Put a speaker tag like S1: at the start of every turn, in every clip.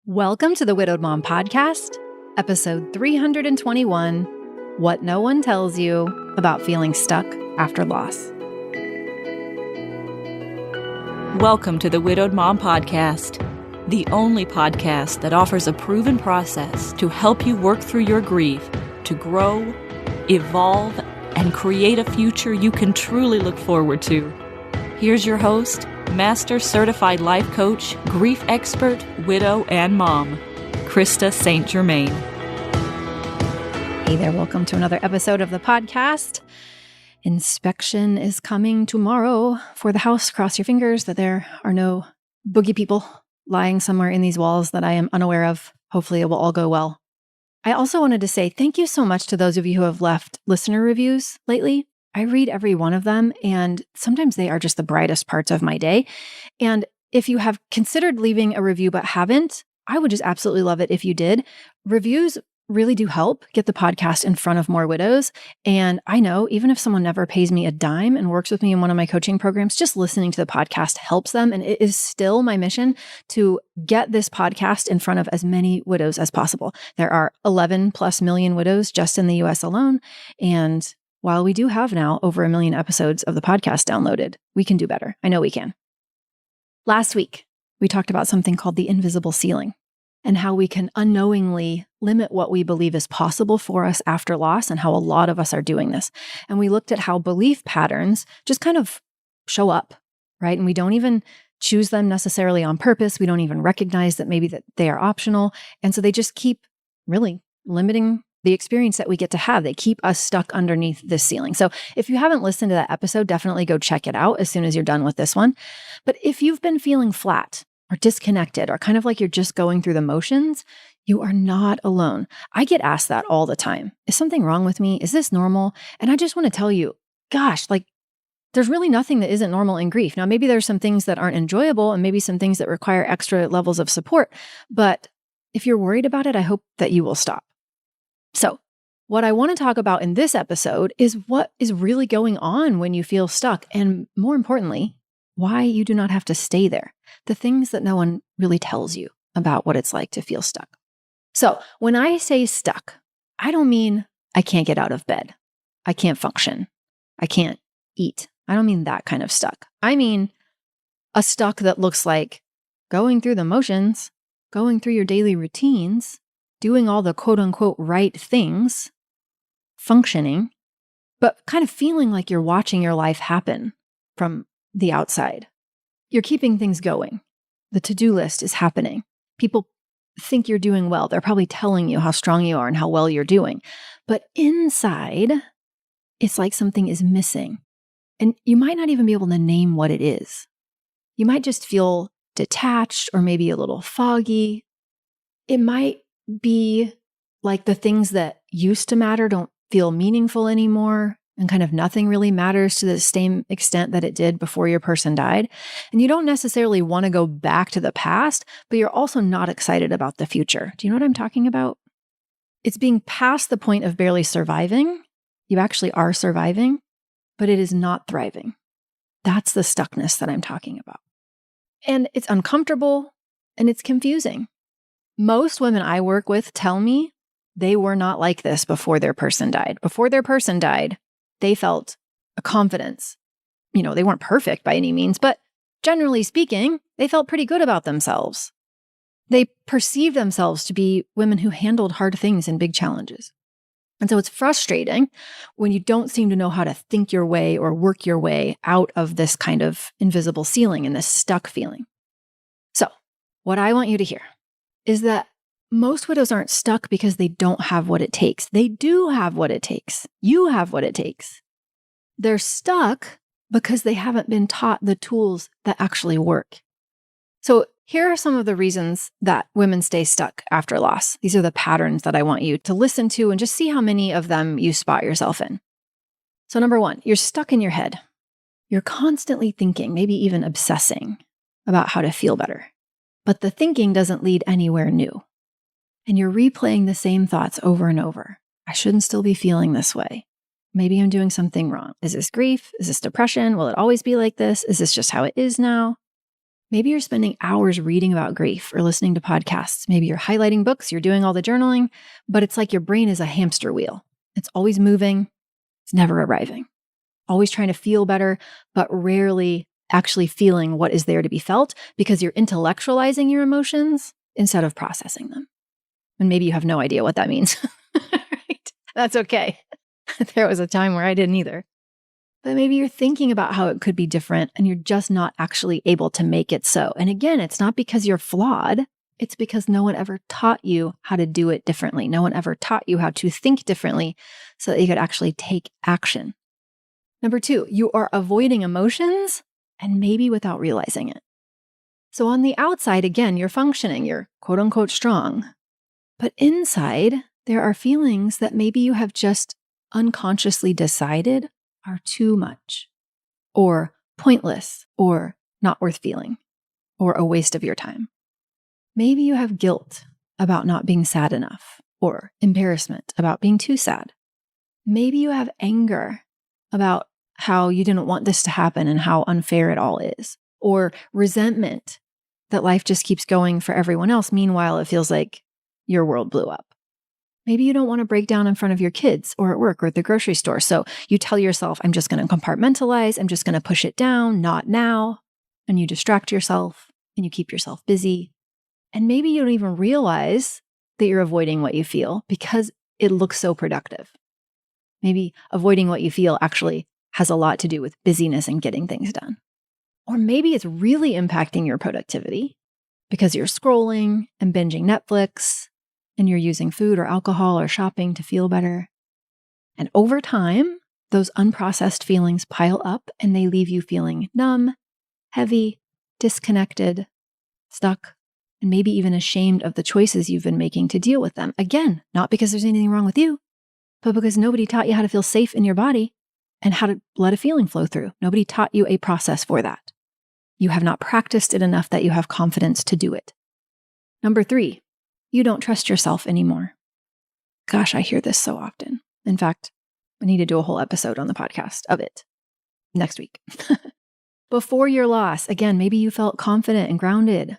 S1: Welcome to the Widowed Mom Podcast, episode 321, What No One Tells You About Feeling Stuck After Loss.
S2: Welcome to the Widowed Mom Podcast, the only podcast that offers a proven process to help you work through your grief, to grow, evolve, and create a future you can truly look forward to. Here's your host, Master Certified Life Coach, Grief Expert, Widow, and Mom, Krista St-Germain.
S1: Hey there, welcome to another episode of the podcast. Inspection is coming tomorrow for the house. Cross your fingers that there are no boogie people lying somewhere in these walls that I am unaware of. Hopefully it will all go well. I also wanted to say thank you so much to those of you who have left listener reviews lately. I read every one of them, and sometimes they are just the brightest parts of my day. And if you have considered leaving a review but haven't, I would just absolutely love it if you did. Reviews really do help get the podcast in front of more widows. And I know even if someone never pays me a dime and works with me in one of my coaching programs, just listening to the podcast helps them. And it is still my mission to get this podcast in front of as many widows as possible. There are 11 plus million widows just in the US alone. And while we do have now over 1 million episodes of the podcast downloaded, we can do better. I know we can. Last week, we talked about something called the invisible ceiling and how we can unknowingly limit what we believe is possible for us after loss and how a lot of us are doing this. And we looked at how belief patterns just kind of show up, right? And we don't even choose them necessarily on purpose. We don't even recognize that maybe that they are optional. And so they just keep really limiting the experience that we get to have. They keep us stuck underneath this ceiling. So if you haven't listened to that episode, definitely go check it out as soon as you're done with this one. But if you've been feeling flat or disconnected or kind of like you're just going through the motions, you are not alone. I get asked that all the time. Is something wrong with me? Is this normal? And I just want to tell you, gosh, there's really nothing that isn't normal in grief. Now, maybe there's some things that aren't enjoyable and maybe some things that require extra levels of support. But if you're worried about it, I hope that you will stop. So what I want to talk about in this episode is what is really going on when you feel stuck. And more importantly, why you do not have to stay there. The things that no one really tells you about what it's like to feel stuck. So when I say stuck, I don't mean I can't get out of bed. I can't function. I can't eat. I don't mean that kind of stuck. I mean a stuck that looks like going through the motions, going through your daily routines, doing all the quote unquote right things, functioning, but kind of feeling like you're watching your life happen from the outside. You're keeping things going. The to-do list is happening. People think you're doing well. They're probably telling you how strong you are and how well you're doing. But inside, it's like something is missing. And you might not even be able to name what it is. You might just feel detached or maybe a little foggy. It might be like the things that used to matter don't feel meaningful anymore, and kind of nothing really matters to the same extent that it did before your person died. And you don't necessarily want to go back to the past, but you're also not excited about the future. Do you know what I'm talking about? It's being past the point of barely surviving. You actually are surviving, but it is not thriving. That's the stuckness that I'm talking about. And it's uncomfortable and it's confusing. Most women I work with tell me they were not like this before their person died. Before their person died, they felt a confidence. You know, they weren't perfect by any means, but generally speaking, they felt pretty good about themselves. They perceived themselves to be women who handled hard things and big challenges. And so it's frustrating when you don't seem to know how to think your way or work your way out of this kind of invisible ceiling and this stuck feeling. So what I want you to hear is that most widows aren't stuck because they don't have what it takes. They do have what it takes. You have what it takes. They're stuck because they haven't been taught the tools that actually work. So here are some of the reasons that women stay stuck after loss. These are the patterns that I want you to listen to and just see how many of them you spot yourself in. So number one, you're stuck in your head. You're constantly thinking, maybe even obsessing about how to feel better. But the thinking doesn't lead anywhere new. And you're replaying the same thoughts over and over. I shouldn't still be feeling this way. Maybe I'm doing something wrong. Is this grief? Is this depression? Will it always be like this? Is this just how it is now? Maybe you're spending hours reading about grief or listening to podcasts. Maybe you're highlighting books, you're doing all the journaling, but it's like your brain is a hamster wheel. It's always moving, it's never arriving. Always trying to feel better, but rarely actually feeling what is there to be felt because you're intellectualizing your emotions instead of processing them. And maybe you have no idea what that means. Right? That's okay. There was a time where I didn't either. But maybe you're thinking about how it could be different and you're just not actually able to make it so. And again, it's not because you're flawed. It's because no one ever taught you how to do it differently. No one ever taught you how to think differently so that you could actually take action. Number 2, you are avoiding emotions and maybe without realizing it. So on the outside, again, you're functioning, you're quote unquote strong. But inside, there are feelings that maybe you have just unconsciously decided are too much, or pointless, or not worth feeling, or a waste of your time. Maybe you have guilt about not being sad enough, or embarrassment about being too sad. Maybe you have anger about how you didn't want this to happen and how unfair it all is, or resentment that life just keeps going for everyone else. Meanwhile, it feels like your world blew up. Maybe you don't want to break down in front of your kids or at work or at the grocery store. So you tell yourself, I'm just going to compartmentalize. I'm just going to push it down, not now. And you distract yourself and you keep yourself busy. And maybe you don't even realize that you're avoiding what you feel because it looks so productive. Maybe avoiding what you feel actually has a lot to do with busyness and getting things done. Or maybe it's really impacting your productivity because you're scrolling and binging Netflix and you're using food or alcohol or shopping to feel better. And over time, those unprocessed feelings pile up and they leave you feeling numb, heavy, disconnected, stuck, and maybe even ashamed of the choices you've been making to deal with them. Again, not because there's anything wrong with you, but because nobody taught you how to feel safe in your body and how to let a feeling flow through. Nobody taught you a process for that. You have not practiced it enough that you have confidence to do it. Number 3, you don't trust yourself anymore. Gosh, I hear this so often. In fact, I need to do a whole episode on the podcast of it next week. Before your loss, again, maybe you felt confident and grounded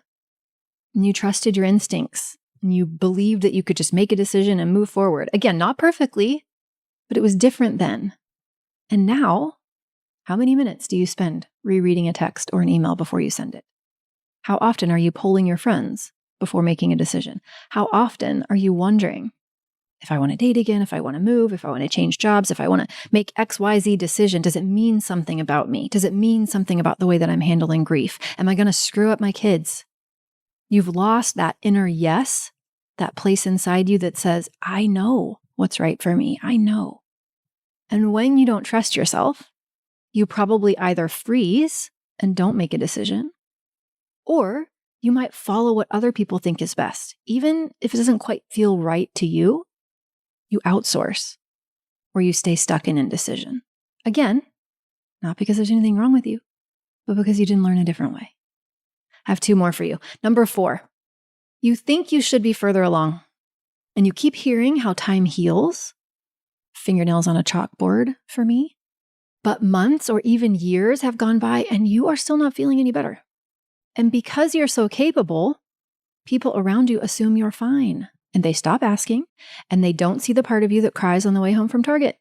S1: and you trusted your instincts and you believed that you could just make a decision and move forward. Again, not perfectly, but it was different then. And now, how many minutes do you spend rereading a text or an email before you send it? How often are you polling your friends before making a decision? How often are you wondering if I want to date again, if I want to move, if I want to change jobs, if I want to make XYZ decision, does it mean something about me? Does it mean something about the way that I'm handling grief? Am I going to screw up my kids? You've lost that inner yes, that place inside you that says, I know what's right for me. I know. And when you don't trust yourself, you probably either freeze and don't make a decision, or you might follow what other people think is best. Even if it doesn't quite feel right to you, you outsource or you stay stuck in indecision. Again, not because there's anything wrong with you, but because you didn't learn a different way. I have 2 more for you. Number 4, you think you should be further along and you keep hearing how time heals. Fingernails on a chalkboard for me. But months or even years have gone by and you are still not feeling any better. And because you're so capable, people around you assume you're fine and they stop asking and they don't see the part of you that cries on the way home from Target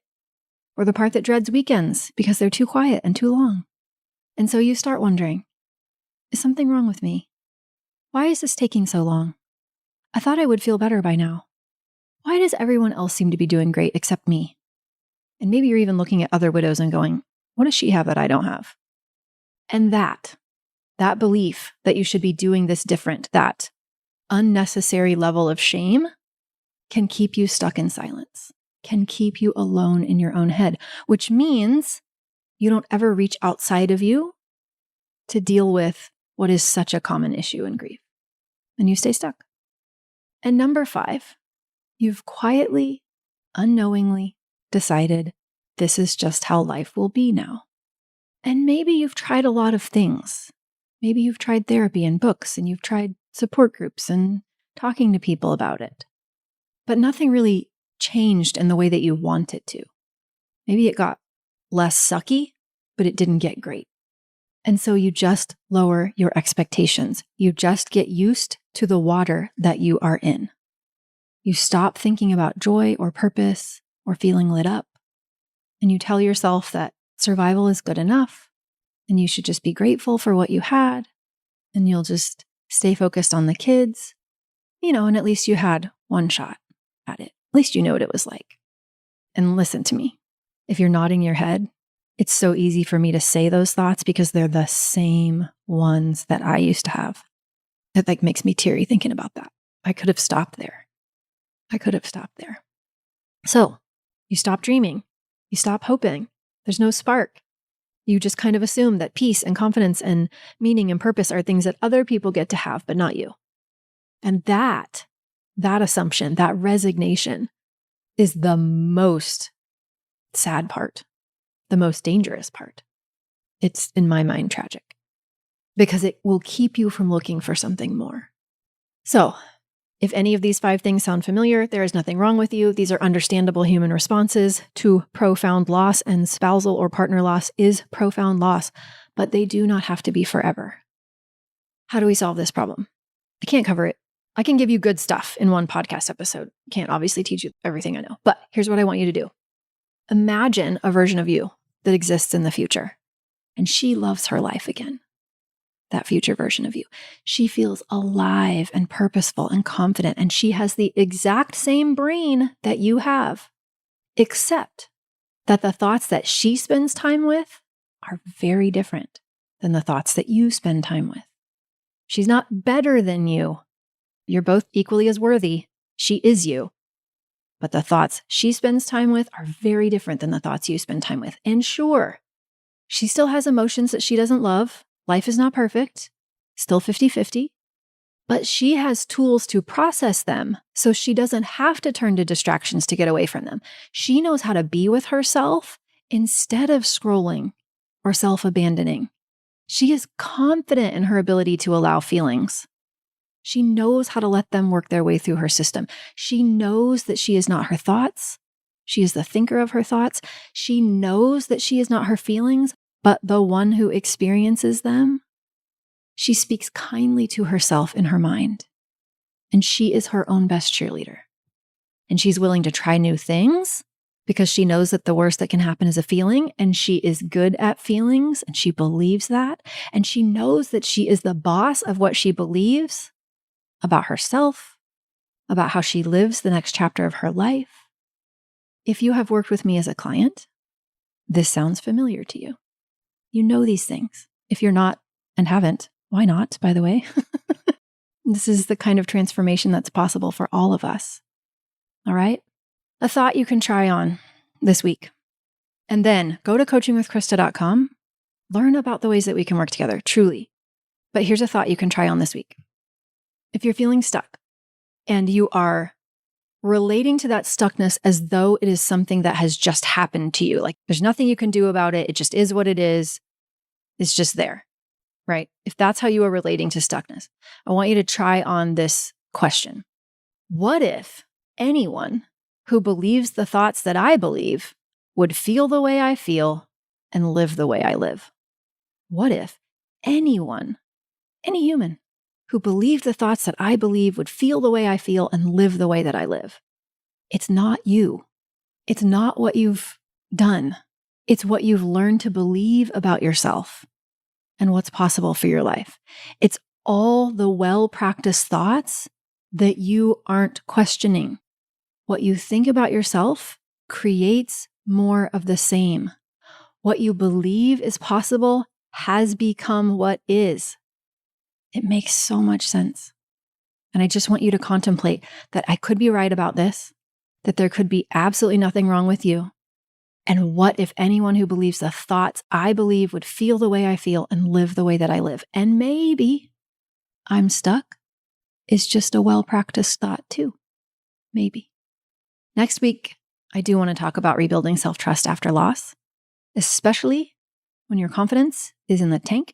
S1: or the part that dreads weekends because they're too quiet and too long. And so you start wondering, is something wrong with me? Why is this taking so long? I thought I would feel better by now. Why does everyone else seem to be doing great except me? And maybe you're even looking at other widows and going, what does she have that I don't have? And that belief that you should be doing this different, that unnecessary level of shame can keep you stuck in silence, can keep you alone in your own head, which means you don't ever reach outside of you to deal with what is such a common issue in grief. And you stay stuck. And number 5, you've quietly, unknowingly decided this is just how life will be now. And maybe you've tried a lot of things. Maybe you've tried therapy and books, and you've tried support groups and talking to people about it. But nothing really changed in the way that you want it to. Maybe it got less sucky, but it didn't get great. And so you just lower your expectations. You just get used to the water that you are in. You stop thinking about joy or purpose or feeling lit up. And you tell yourself that survival is good enough and you should just be grateful for what you had. And you'll just stay focused on the kids, and at least you had one shot at it. At least you know what it was like. And listen to me. If you're nodding your head, it's so easy for me to say those thoughts because they're the same ones that I used to have. It makes me teary thinking about that. I could have stopped there. So you stop dreaming. You stop hoping. There's no spark. You just kind of assume that peace and confidence and meaning and purpose are things that other people get to have, but not you. And that assumption, that resignation is the most sad part, the most dangerous part. It's, in my mind, tragic because it will keep you from looking for something more. So, if any of these 5 things sound familiar, there is nothing wrong with you. These are understandable human responses to profound loss, and spousal or partner loss is profound loss, but they do not have to be forever. How do we solve this problem? I can't cover it. I can give you good stuff in one podcast episode. Can't obviously teach you everything I know, but here's what I want you to do. Imagine a version of you that exists in the future, and she loves her life again. That future version of you. She feels alive and purposeful and confident, and she has the exact same brain that you have, except that the thoughts that she spends time with are very different than the thoughts that you spend time with. She's not better than you. You're both equally as worthy. She is you. But the thoughts she spends time with are very different than the thoughts you spend time with. And sure, she still has emotions that she doesn't love. Life is not perfect, still 50-50, but she has tools to process them so she doesn't have to turn to distractions to get away from them. She knows how to be with herself instead of scrolling or self-abandoning. She is confident in her ability to allow feelings. She knows how to let them work their way through her system. She knows that she is not her thoughts. She is the thinker of her thoughts. She knows that she is not her feelings, but the one who experiences them. She speaks kindly to herself in her mind, and she is her own best cheerleader. And she's willing to try new things because she knows that the worst that can happen is a feeling, and she is good at feelings, and she believes that, and she knows that she is the boss of what she believes about herself, about how she lives the next chapter of her life. If you have worked with me as a client, this sounds familiar to you. You know these things. If you're not and haven't, why not, by the way? This is the kind of transformation that's possible for all of us. All right? A thought you can try on this week. And then go to coachingwithkrista.com. Learn about the ways that we can work together, truly. But here's a thought you can try on this week. If you're feeling stuck and you are relating to that stuckness as though it is something that has just happened to you, like there's nothing you can do about it, it just is what it is, it's just there, right? If that's how you are relating to stuckness, I want you to try on this question. What if anyone who believes the thoughts that I believe would feel the way I feel and live the way I live? What if anyone, any human, who believed the thoughts that I believe would feel the way I feel and live the way that I live? It's not you. It's not what you've done. It's what you've learned to believe about yourself and what's possible for your life. It's all the well-practiced thoughts that you aren't questioning. What you think about yourself creates more of the same. What you believe is possible has become what is. It makes so much sense. And I just want you to contemplate that I could be right about this, that there could be absolutely nothing wrong with you. And what if anyone who believes the thoughts I believe would feel the way I feel and live the way that I live? And maybe I'm stuck is just a well-practiced thought too. Maybe. Next week, I do want to talk about rebuilding self-trust after loss, especially when your confidence is in the tank.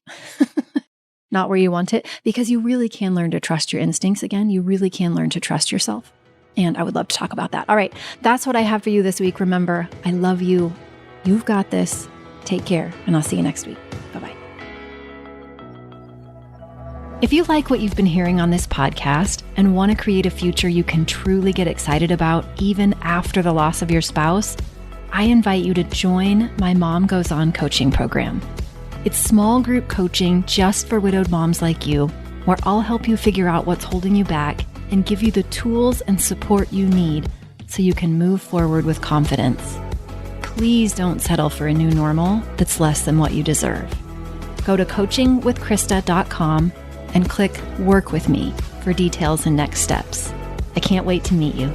S1: Not where you want it, because you really can learn to trust your instincts again. You really can learn to trust yourself. And I would love to talk about that. All right, that's what I have for you this week. Remember, I love you. You've got this. Take care, and I'll see you next week. Bye-bye. If you like what you've been hearing on this podcast and want to create a future you can truly get excited about even after the loss of your spouse, I invite you to join my Mom Goes On coaching program. It's small group coaching just for widowed moms like you, where I'll help you figure out what's holding you back and give you the tools and support you need so you can move forward with confidence. Please don't settle for a new normal that's less than what you deserve. Go to coachingwithkrista.com and click Work With Me for details and next steps. I can't wait to meet you.